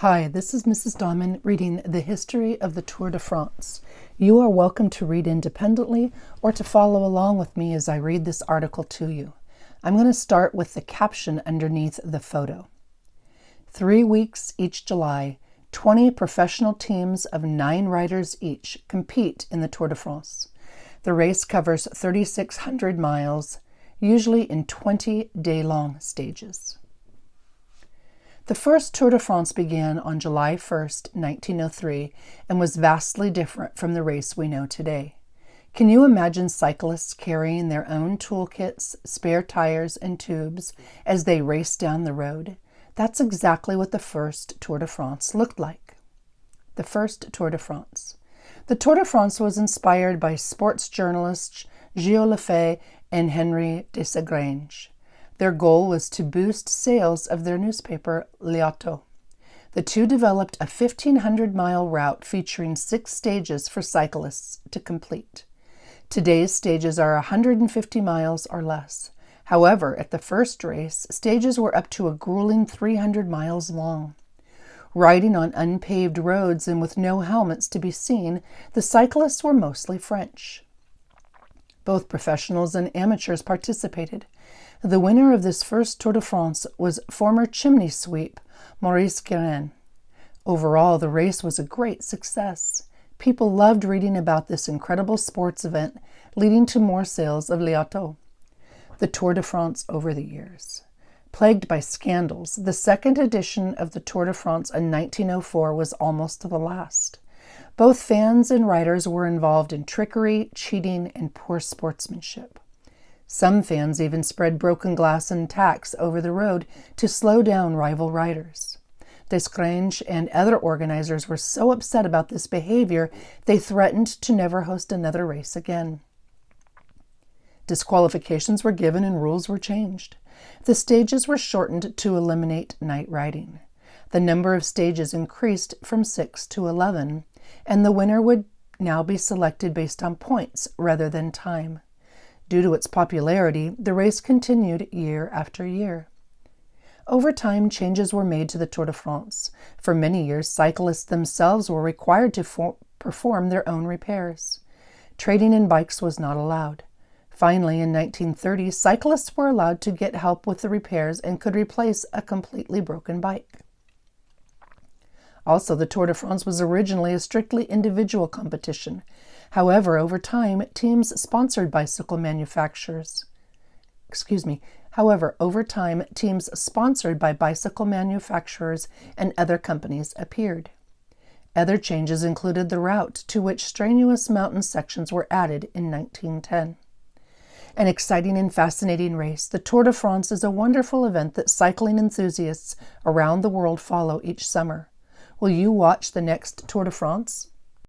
Hi, this is Mrs. Dahman reading The History of the Tour de France. You are welcome to read independently or to follow along with me as I read this article to you. I'm going to start with the caption underneath the photo. 3 weeks each July, 20 professional teams of 9 riders each compete in the Tour de France. The race covers 3,600 miles, usually in 20 day-long stages. The first Tour de France began on July 1st, 1903, and was vastly different from the race we know today. Can you imagine cyclists carrying their own toolkits, spare tires, and tubes as they raced down the road? That's exactly what the first Tour de France looked like. The first Tour de France. The Tour de France was inspired by sports journalists Gilles Lafay and Henri de Segrange. Their goal was to boost sales of their newspaper, aloud. The two developed a 1,500-mile route featuring 6 stages for cyclists to complete. Today's stages are 150 miles or less. However, at the first race, stages were up to a grueling 300 miles long. Riding on unpaved roads and with no helmets to be seen, the cyclists were mostly French. Both professionals and amateurs participated. The winner of this first Tour de France was former chimney sweep Maurice Guérin. Overall, the race was a great success. People loved reading about this incredible sports event, leading to more sales of aloud. The Tour de France over the years. Plagued by scandals, the second edition of the Tour de France in 1904 was almost the last. Both fans and riders were involved in trickery, cheating, and poor sportsmanship. Some fans even spread broken glass and tacks over the road to slow down rival riders. Desgrange and other organizers were so upset about this behavior, they threatened to never host another race again. Disqualifications were given and rules were changed. The stages were shortened to eliminate night riding. The number of stages increased from 6 to 11, and the winner would now be selected based on points rather than time. Due to its popularity, the race continued year after year. Over time, changes were made to the Tour de France. For many years, cyclists themselves were required to perform their own repairs. Trading in bikes was not allowed. Finally, in 1930, cyclists were allowed to get help with the repairs and could replace a completely broken bike. Also, the Tour de France was originally a strictly individual competition. However, over time, teams sponsored by bicycle manufacturers and other companies appeared. Other changes included the route, to which strenuous mountain sections were added in 1910. An exciting and fascinating race, the Tour de France is a wonderful event that cycling enthusiasts around the world follow each summer. Will you watch the next Tour de France?